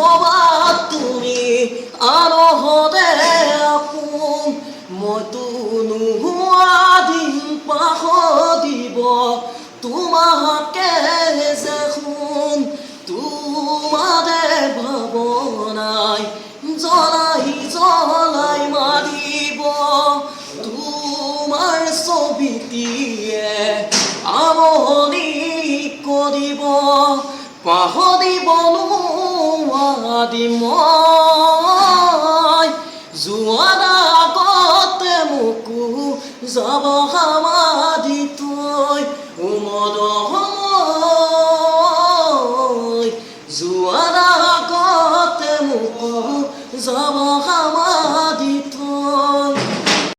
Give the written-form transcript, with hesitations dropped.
ক'ৰবাত তুমি আনহতে আপোন মইতো নোহোৱা দিন পাহৰিব তোমাকে যে শুন তোমাৰে ভাৱনাই জ্বলাই মাৰিব তোমাৰ ছবিটিয়ে আমনি কৰিব পাহৰিব নোৱাৰি মই যোৱাৰ আগতে মোকো যাব সমাধি থৈ যোৱাৰ আগতে মোকো যাব সমাধি